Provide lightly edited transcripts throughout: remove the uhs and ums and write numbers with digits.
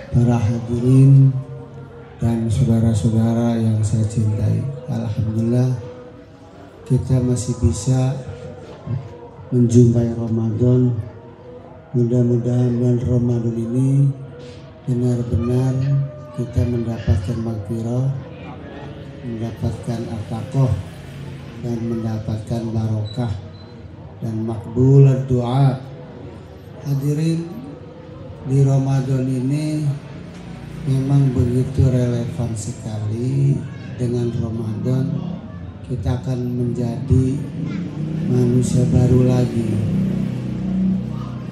para hadirin dan saudara-saudara yang saya cintai. Alhamdulillah kita masih bisa menjumpai Ramadan. Mudah-mudahan bulan Ramadan ini benar-benar kita mendapatkan maghfirah, mendapatkan at-taqwa, dan mendapatkan barokah dan makbul doa. Hadirin, di Ramadan ini memang begitu relevan sekali. Dengan Ramadan kita akan menjadi manusia baru lagi.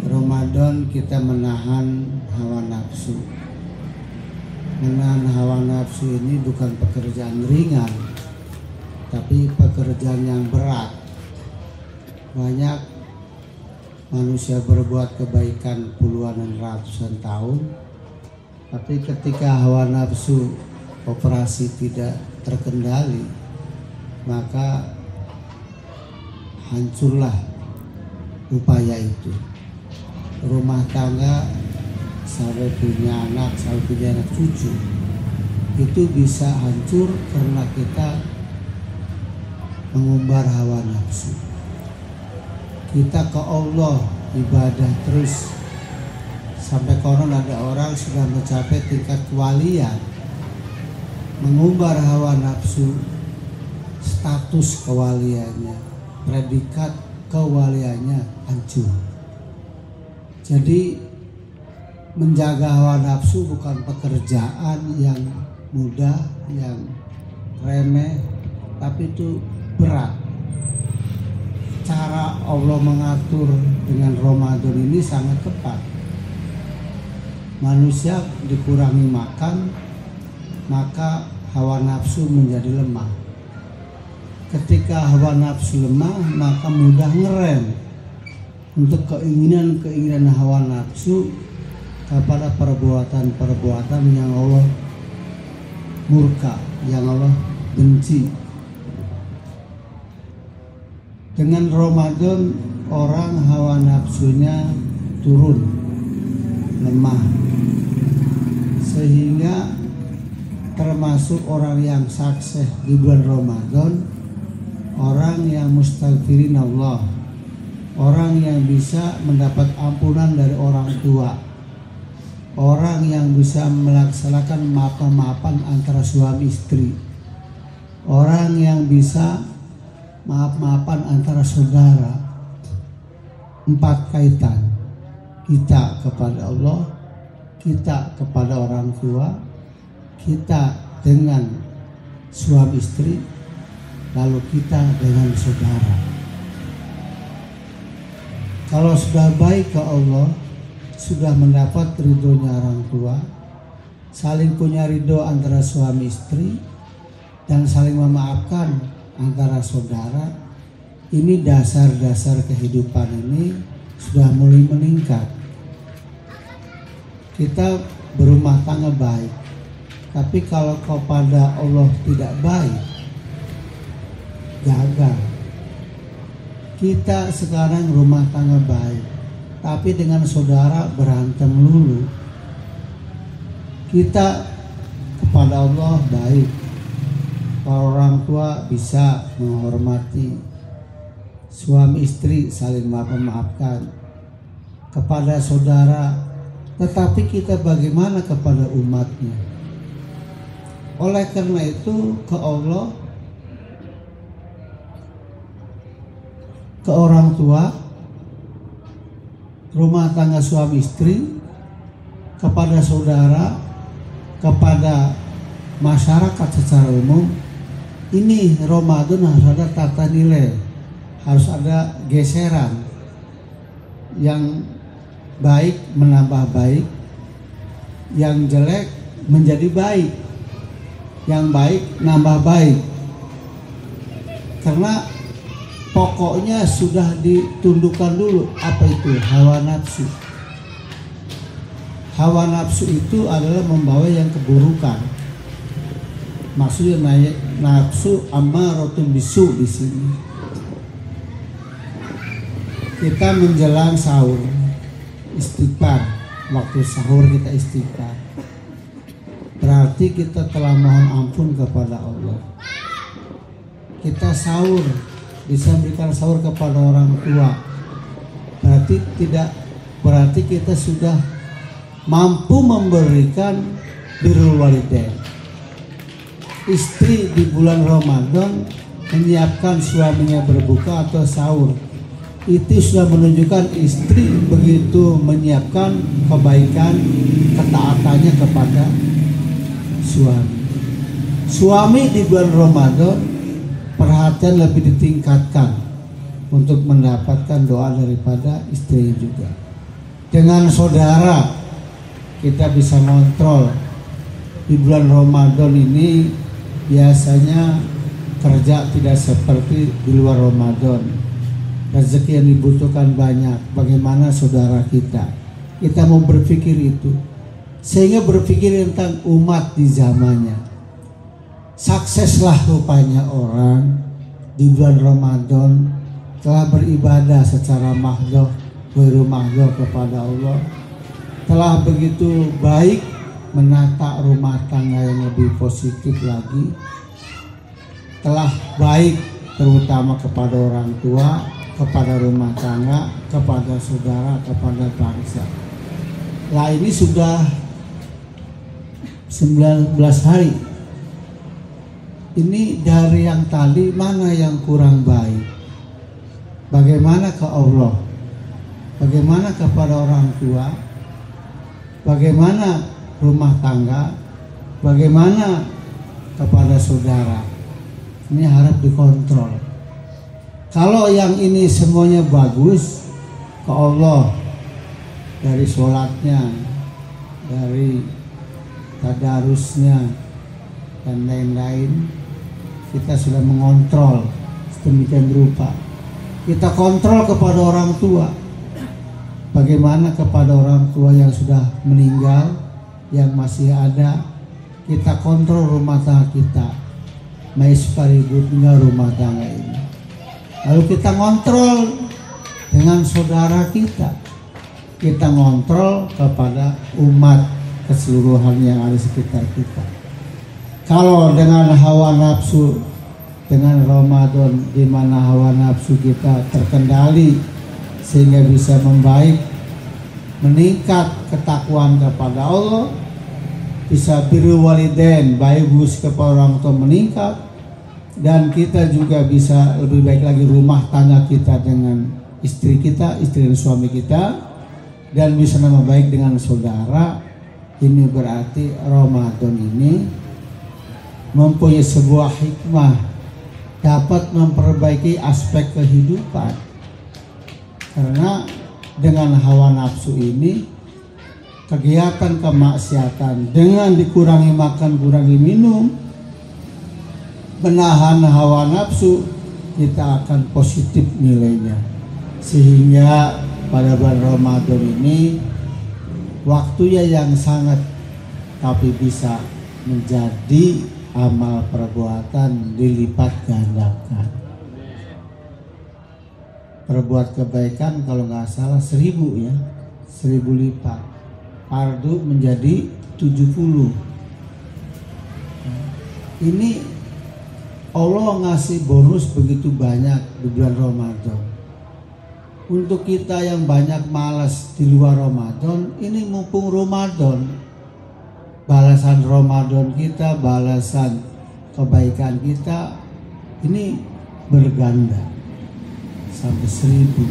Ramadan kita menahan hawa nafsu. Menahan hawa nafsu ini bukan pekerjaan ringan, tapi pekerjaan yang berat. Banyak manusia berbuat kebaikan puluhan dan ratusan tahun, tapi ketika hawa nafsu operasi tidak terkendali, maka hancurlah upaya itu. Rumah tangga sampai punya anak, sampai punya anak cucu, itu bisa hancur karena kita mengumbar hawa nafsu. Kita ke Allah ibadah terus sampai konon ada orang sudah mencapai tingkat kewalian, mengumbar hawa nafsu, status kewaliannya, predikat kewaliannya hancur. Jadi menjaga hawa nafsu bukan pekerjaan yang mudah, yang remeh, tapi itu berat. Cara Allah mengatur dengan Ramadan ini sangat tepat. Manusia dikurangi makan, maka hawa nafsu menjadi lemah. Ketika hawa nafsu lemah, maka mudah ngerem untuk keinginan hawa nafsu kepada perbuatan-perbuatan yang Allah murka, yang Allah benci. Dengan Ramadan orang hawa nafsunya turun, lemah, sehingga termasuk orang yang sukses di bulan Ramadan, orang yang mustaghfirin Allah, orang yang bisa mendapat ampunan dari orang tua, orang yang bisa melaksanakan maaf-maafan antara suami istri, orang yang bisa maaf-maafan antara saudara. 4 kaitan, kita kepada Allah, kita kepada orang tua, kita dengan suami istri, lalu kita dengan saudara. Kalau sudah baik ke Allah, sudah mendapat ridhonya orang tua, saling punya ridho antara suami istri, dan saling memaafkan antara saudara, ini dasar-dasar kehidupan ini sudah mulai meningkat. Kita berumah tangga baik, tapi kalau kepada Allah tidak baik, gagal. Kita sekarang rumah tangga baik, tapi dengan saudara berantem lulu. Kita kepada Allah baik, para orang tua bisa menghormati, suami istri saling maafkan kepada saudara, tetapi kita bagaimana kepada umatnya? Oleh karena itu ke Allah, ke orang tua, rumah tangga suami istri, kepada saudara, kepada masyarakat secara umum, ini Ramadan harus ada tata nilai, harus ada geseran. Yang baik menambah baik, yang jelek menjadi baik, yang baik nambah baik. Karena pokoknya sudah ditundukkan dulu. Apa itu? Hawa nafsu. Hawa nafsu itu adalah membawa yang keburukan. Maksudnya nafsu ammaratun bisu di sini. Kita menjelang sahur, istighfar. Waktu sahur kita istighfar. berarti kita telah mohon ampun kepada Allah. Kita sahur, bisa berikan sahur kepada orang tua, berarti kita sudah mampu memberikan birrul walidain. Istri di bulan Ramadan menyiapkan suaminya berbuka atau sahur, itu sudah menunjukkan istri begitu menyiapkan kebaikan, ketaatannya kepada suami. Suami di bulan Ramadan perhatian lebih ditingkatkan untuk mendapatkan doa daripada istri juga. Dengan saudara kita bisa kontrol. Di bulan Ramadan ini biasanya kerja tidak seperti di luar Ramadan. Rezeki yang dibutuhkan banyak. Bagaimana saudara kita mau berpikir itu, sehingga berpikir tentang umat di zamannya. Sukseslah rupanya orang di bulan Ramadan telah beribadah secara mahdoh, mahdoh kepada Allah, telah begitu baik menata rumah tangga yang lebih positif lagi, telah baik terutama kepada orang tua, kepada rumah tangga, kepada saudara, kepada bangsa. Lah ini sudah 19 hari. Ini dari yang tadi mana yang kurang baik? Bagaimana ke Allah? Bagaimana kepada orang tua? Bagaimana rumah tangga? Bagaimana kepada saudara? Ini harap dikontrol. Kalau yang ini semuanya bagus ke Allah, dari sholatnya, dari tadarusnya, dan lain-lain, kita sudah mengontrol sedemikian rupa. Kita kontrol kepada orang tua. Bagaimana kepada orang tua yang sudah meninggal, yang masih ada, kita kontrol rumah tangga kita. Maispaributnya rumah tangga ini. Lalu kita kontrol dengan saudara kita. Kita kontrol kepada umat keseluruhan yang ada di sekitar kita. Kalau dengan hawa nafsu, dengan Ramadan di mana hawa nafsu kita terkendali sehingga bisa membaik, meningkat ketakwaan kepada Allah, bisa birrul walidain, baik bus kepada orang tua meningkat, dan kita juga bisa lebih baik lagi rumah tangga kita dengan istri kita, istri dan suami kita, dan bisa nama baik dengan saudara. Ini berarti Ramadan ini mempunyai sebuah hikmah, dapat memperbaiki aspek kehidupan. Karena dengan hawa nafsu ini, kegiatan kemaksiatan dengan dikurangi makan, kurangi minum, menahan hawa nafsu, kita akan positif nilainya. Sehingga pada bulan Ramadan ini waktunya yang sangat, tapi bisa menjadi amal perbuatan dilipat gandakan. Perbuat kebaikan kalau nggak salah 1000 ya, 1000 lipat. Fardu menjadi 70. Ini Allah ngasih bonus begitu banyak di bulan Ramadan. Untuk kita yang banyak malas di luar Ramadan, ini mumpung Ramadan, balasan Ramadan kita, balasan kebaikan kita ini berganda sampai 1000.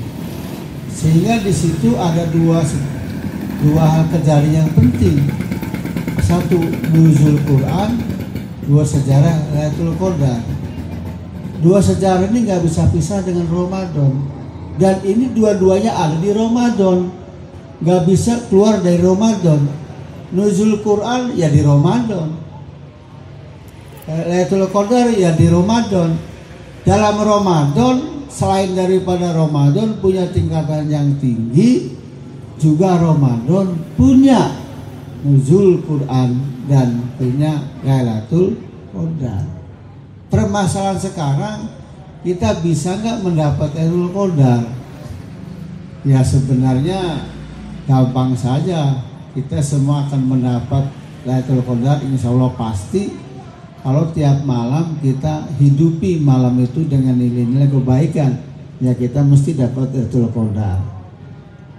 Sehingga di situ ada dua hal kejadian yang penting. Satu, nuzul Quran. Dua, sejarah Lailatul Qadar. Dua sejarah ini nggak bisa pisah dengan Ramadan. Dan ini dua-duanya ada di Ramadan, nggak bisa keluar dari Ramadan. Nuzul Quran ya di Ramadan, Lailatul Qadar ya di Ramadan. Dalam Ramadan, selain daripada Ramadan punya tingkatan yang tinggi, juga Ramadan punya nuzul Quran dan punya Lailatul Qadar. Permasalahan sekarang, kita bisa nggak mendapat Lailatul Qadar? Ya sebenarnya gampang saja. Kita semua akan mendapat Lailatul Qadar insya Allah pasti kalau tiap malam kita hidupi malam itu dengan nilai-nilai kebaikan, ya kita mesti dapat Lailatul Qadar.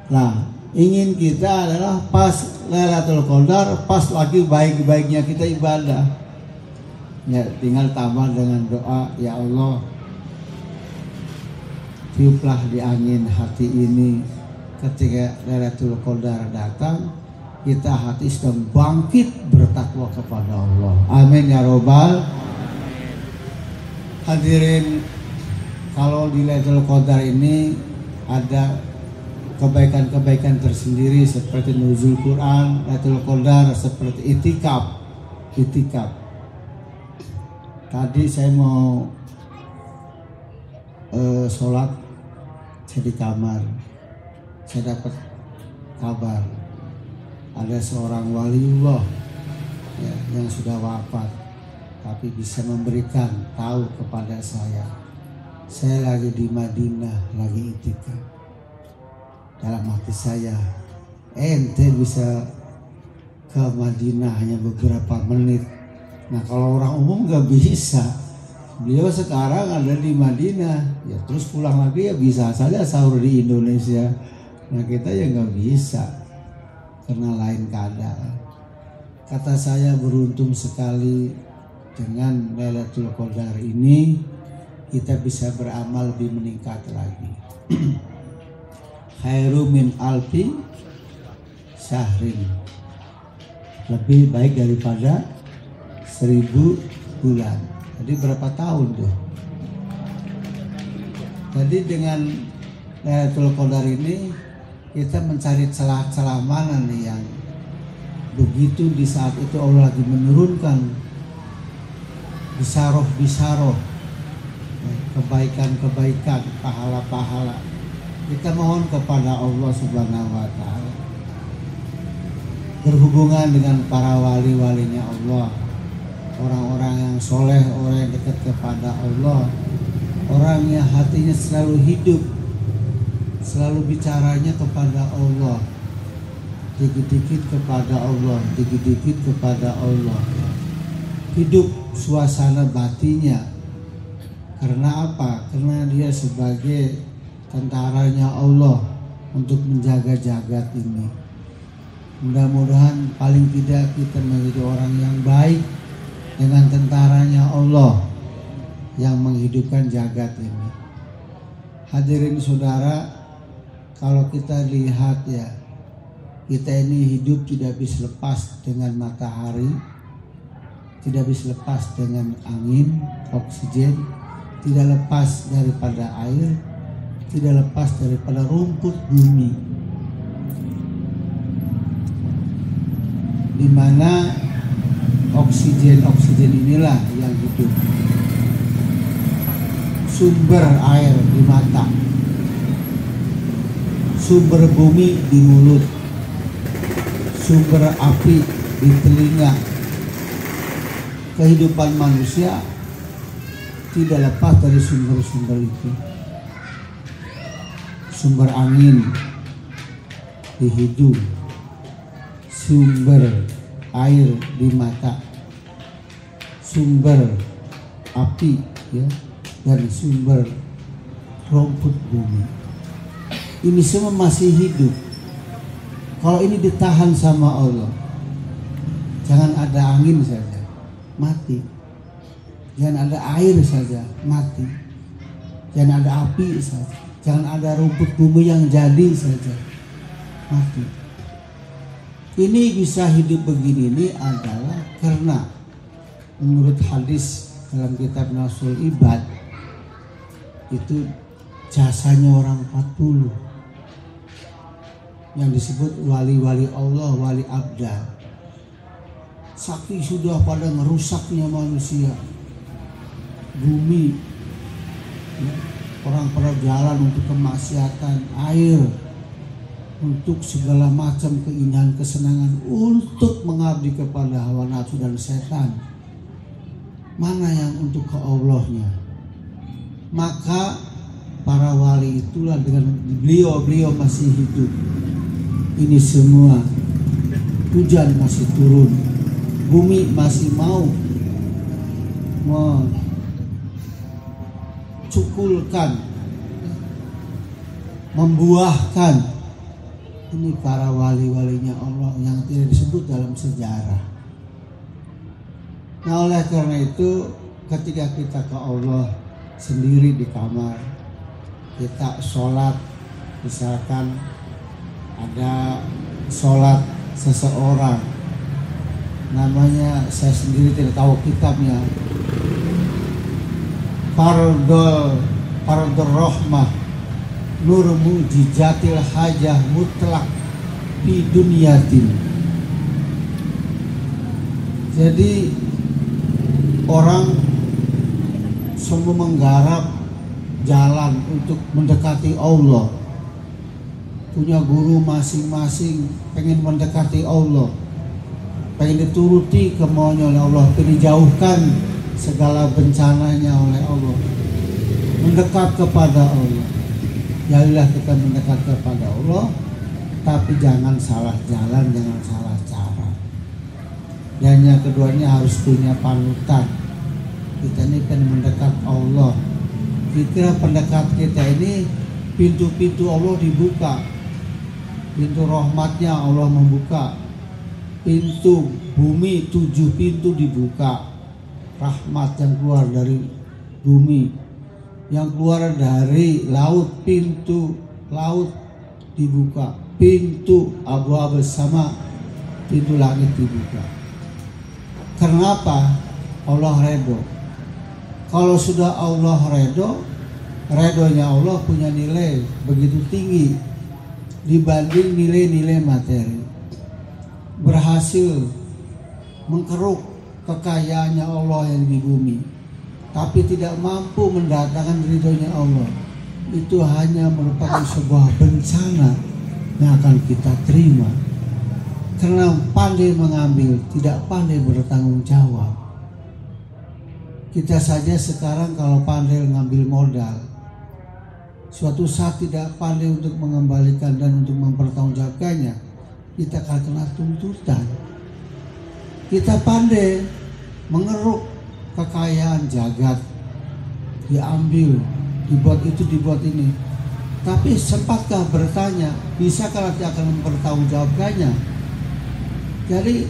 Nah, ingin kita adalah pas Lailatul Qadar, pas lagi baik-baiknya kita ibadah. Ya, tinggal tambah dengan doa, ya Allah, tiuplah di angin hati ini ketika Lailatul Qadar datang, kita hati sedang bangkit bertakwa kepada Allah. Amin ya robbal. Hadirin, kalau di Lailatul Qadar ini ada kebaikan-kebaikan tersendiri seperti nuzul Quran, Lailatul Qadar seperti itikaf. Tadi saya mau sholat, saya di kamar, saya dapat kabar ada seorang waliullah ya, yang sudah wafat, tapi bisa memberikan tahu kepada saya lagi di Madinah, lagi itikaf. Dalam hati saya, ente bisa ke Madinah hanya beberapa menit. Nah kalau orang umum gak bisa. Beliau sekarang ada di Madinah, ya terus pulang lagi ya bisa saja sahur di Indonesia. Nah kita ya gak bisa karena lain keadaan. Kata saya beruntung sekali dengan Lailatul Qadar ini kita bisa beramal lebih meningkat lagi. Khairu min alfi syahrin, lebih baik daripada 1000 bulan. Jadi berapa tahun tuh? Jadi dengan Lailatul Qadar ini kita mencari celah-celah mana nih yang begitu di saat itu Allah lagi menurunkan bisaroh kebaikan-kebaikan, pahala-pahala. Kita mohon kepada Allah Subhanahu wa Ta'ala, berhubungan dengan para wali-walinya Allah, orang-orang yang soleh, orang yang dekat kepada Allah, orang yang hatinya selalu hidup, selalu bicaranya kepada Allah, dikit-dikit kepada Allah, dikit-dikit kepada Allah. Hidup suasana batinnya. Karena apa? Karena dia sebagai tentaranya Allah untuk menjaga jagat ini. Mudah-mudahan paling tidak kita menjadi orang yang baik dengan tentaranya Allah yang menghidupkan jagat ini. Hadirin saudara, kalau kita lihat ya, kita ini hidup tidak bisa lepas dengan matahari, tidak bisa lepas dengan angin, oksigen, tidak lepas daripada air, tidak lepas daripada rumput bumi, di mana oksigen inilah yang hidup. Sumber air di mata, sumber bumi di mulut, sumber api di telinga. Kehidupan manusia tidak lepas dari sumber-sumber itu. Sumber angin di hidung, sumber air di mata, sumber api ya, dan sumber rumput bumi. Ini semua masih hidup. Kalau ini ditahan sama Allah, jangan ada angin saja, mati. Jangan ada air saja, mati. Jangan ada api saja, jangan ada rumput bumi yang jadi saja, mati. Ini bisa hidup begini ini adalah karena menurut hadis dalam kitab Nasul Ibad itu jasanya orang 40 yang disebut wali-wali Allah, wali abdal. Saking sudah pada ngerusaknya manusia, bumi, ya, orang pada jalan untuk kemaksiatan, air untuk segala macam keindahan, kesenangan, untuk mengabdi kepada hawa nafsu dan setan. Mana yang untuk ke Allahnya? Maka para wali itulah dengan beliau masih hidup. Ini semua hujan masih turun, bumi masih mau mencukulkan, membuahkan, ini para wali-walinya Allah yang tidak disebut dalam sejarah. Nah, oleh karena itu ketika kita ke Allah sendiri di kamar, kita sholat, misalkan ada sholat seseorang, namanya saya sendiri tidak tahu kitabnya, Fardul Rahmah Nur Mujizatil Hajah Mutlak di Dunyatin. Jadi orang semua menggarap jalan untuk mendekati Allah, punya guru masing-masing, pengen mendekati Allah, pengen dituruti kemauannya oleh Allah, pengen dijauhkan segala bencananya oleh Allah, mendekat kepada Allah. Jadilah kita mendekat kepada Allah, tapi jangan salah jalan, jangan salah cara. Dan yang keduanya harus punya panutan. Kita ini pengen mendekat Allah. Kira pendekat kita ini pintu-pintu Allah dibuka, pintu rahmatnya Allah membuka, pintu bumi 7 pintu dibuka, rahmat yang keluar dari bumi, yang keluar dari laut, pintu laut dibuka, pintu abu-abu sama, pintu langit dibuka. Kenapa? Allah redho. Kalau sudah Allah redho, redonya Allah punya nilai begitu tinggi dibanding nilai-nilai materi. Berhasil mengkeruk kekayaannya Allah yang di bumi, tapi tidak mampu mendatangkan ridhonya Allah. Itu hanya merupakan sebuah bencana yang akan kita terima. Karena pandai mengambil, tidak pandai bertanggung jawab. Kita saja sekarang kalau pandai mengambil modal, suatu saat tidak pandai untuk mengembalikan dan untuk mempertanggungjawabkannya, kita akan kena tuntutan. Kita pandai mengeruk kekayaan jagat, diambil, dibuat itu, dibuat ini, tapi sempatkah bertanya, bisakah nanti akan mempertanggungjawabkannya? Jadi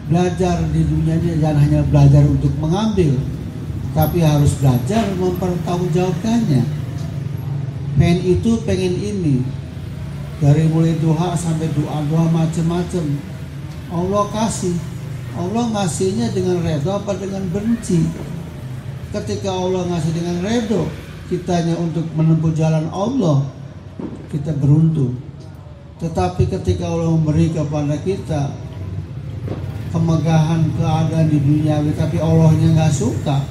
belajar di dunia ini jangan hanya belajar untuk mengambil, tapi harus belajar mempertanggungjawabkannya. Pengen itu, pengen ini, dari mulai doa sampai doa macam-macam Allah kasih. Allah ngasihnya dengan redho apa dengan benci? Ketika Allah ngasih dengan redho, kitanya untuk menempuh jalan Allah, kita beruntung. Tetapi ketika Allah memberi kepada kita kemegahan keadaan di dunia, tapi Allahnya nggak suka,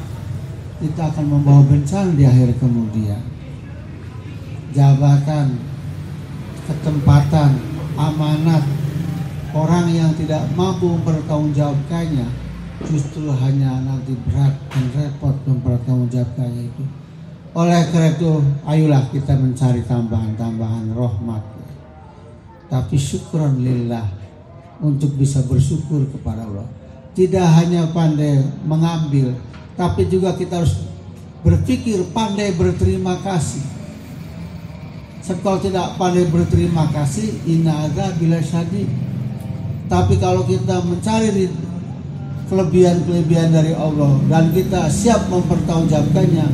kita akan membawa bencana di akhir kemudian. Jabatan, ketempatan, amanat, orang yang tidak mampu mempertanggungjawabkannya justru hanya nanti berat dan repot mempertanggungjawabkannya itu. Oleh karena itu, ayolah kita mencari tambahan-tambahan rahmat, tapi syukran lillah, untuk bisa bersyukur kepada Allah. Tidak hanya pandai mengambil, tapi juga kita harus berpikir pandai berterima kasih. Kalau tidak pandai berterima kasih, inna adza bila syadid. Tapi kalau kita mencari kelebihan-kelebihan dari Allah dan kita siap mempertanggungjawabkannya,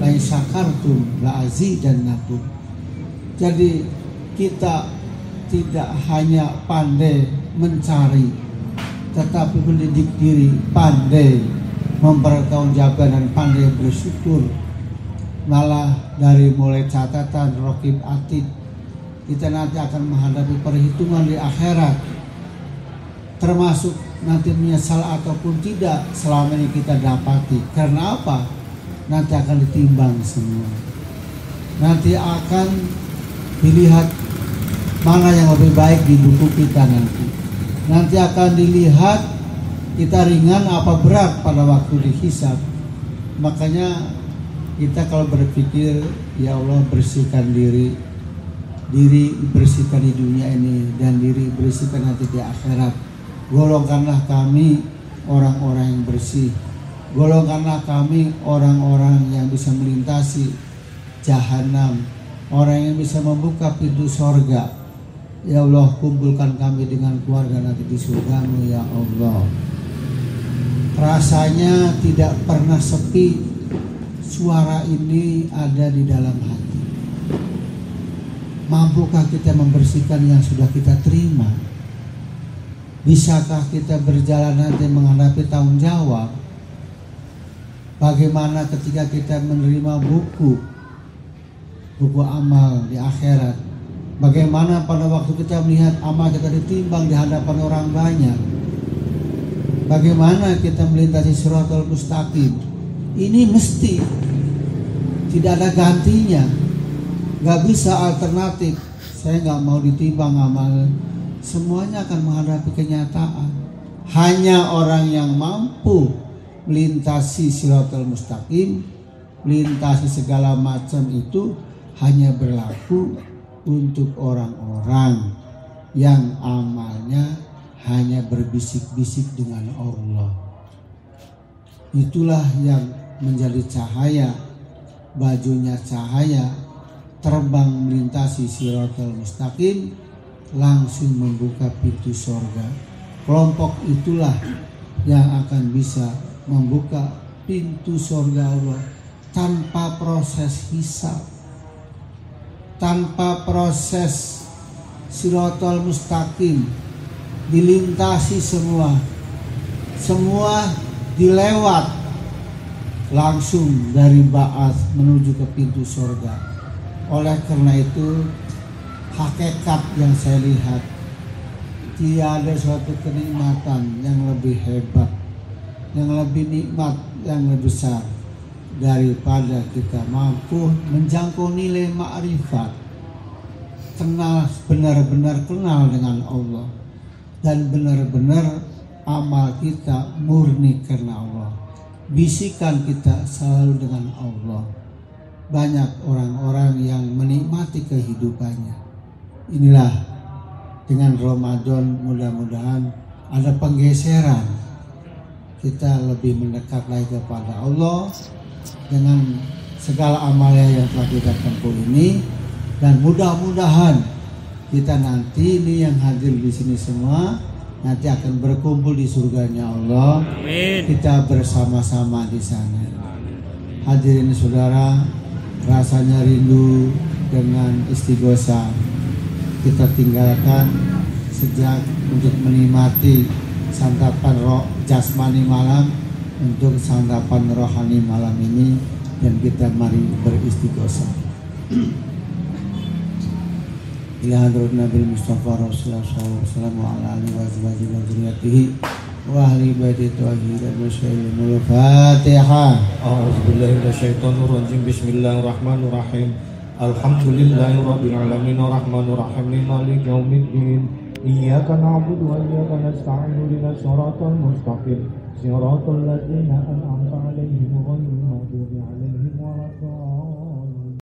la in syakartum la azidannakum. Jadi kita tidak hanya pandai mencari, tetapi mendidik diri pandai mempertanggungjawabkan dan pandai bersyukur. Malah dari mulai catatan Raqib Atid, kita nanti akan menghadapi perhitungan di akhirat, termasuk nanti menyesal ataupun tidak selama ini kita dapati. Karena apa? Nanti akan ditimbang semua. Nanti akan dilihat mana yang lebih baik di buku kita nanti. Nanti akan dilihat kita ringan apa berat pada waktu dihisab. Makanya kita kalau berpikir, ya Allah bersihkan diri bersihkan di dunia ini, dan diri bersihkan nanti di akhirat. Golongkanlah kami orang-orang yang bersih. Golongkanlah kami orang-orang yang bisa melintasi jahanam, orang yang bisa membuka pintu sorga. Ya Allah, kumpulkan kami dengan keluarga nanti di surga-Mu ya Allah. Rasanya tidak pernah sepi, suara ini ada di dalam hati. Mampukah kita membersihkan yang sudah kita terima? Bisakah kita berjalan nanti menghadapi tanggung jawab? Bagaimana ketika kita menerima buku amal di akhirat? Bagaimana pada waktu kita melihat amal kita ditimbang di hadapan orang banyak? Bagaimana kita melintasi Shiratal Mustaqim? Ini mesti, tidak ada gantinya, gak bisa alternatif. Saya gak mau ditimbang amal. Semuanya akan menghadapi kenyataan. Hanya orang yang mampu melintasi Shiratal Mustaqim, melintasi segala macam itu hanya berlaku untuk orang-orang yang amalnya hanya berbisik-bisik dengan Allah. Itulah yang menjadi cahaya, bajunya cahaya, terbang melintasi Shiratal Mustaqim, langsung membuka pintu sorga. Kelompok itulah yang akan bisa membuka pintu sorga Allah tanpa proses hisab, tanpa proses Shiratal Mustaqim dilintasi semua dilewat langsung dari ba'ats menuju ke pintu sorga. Oleh karena itu, hakikat yang saya lihat, tiada suatu kenikmatan yang lebih hebat, yang lebih nikmat, yang lebih besar daripada kita mampu menjangkau nilai ma'rifat, kenal, benar-benar kenal dengan Allah, dan benar-benar amal kita murni karena Allah. Bisikan kita selalu dengan Allah. Banyak orang-orang yang menikmati kehidupannya. Inilah dengan Ramadan mudah-mudahan ada penggeseran. Kita lebih mendekat lagi kepada Allah dengan segala amalnya yang telah kita tempuh ini, dan mudah-mudahan kita nanti ini yang hadir di sini semua nanti akan berkumpul di surganya Allah. Amin. Kita bersama-sama di sana. Hadirin saudara, rasanya rindu dengan istighosah kita tinggalkan sejak untuk menikmati santapan roh jasmani malam untuk santapan rohani malam ini, dan kita mari beristighosah. Ila hadrat Nabi Mustafa Rasulullah SAW wa ala alihi wa azwajihi wa dzurriyyatihi wa ahli baiti thahirin wa sallamul Fatihah. A'udzubillahi minasyaitonir rajim. Bismillahirrahmanirrahim. Alhamdulillahirabbil alamin arrahmanir rahim maliki yaumiddin. Iyyaka na'budu wa iyyaka nasta'in ihdinas siratal mustaqim siratal ladzina an'amta 'alaihim ghairil maghdubi 'alaihim waladdallin.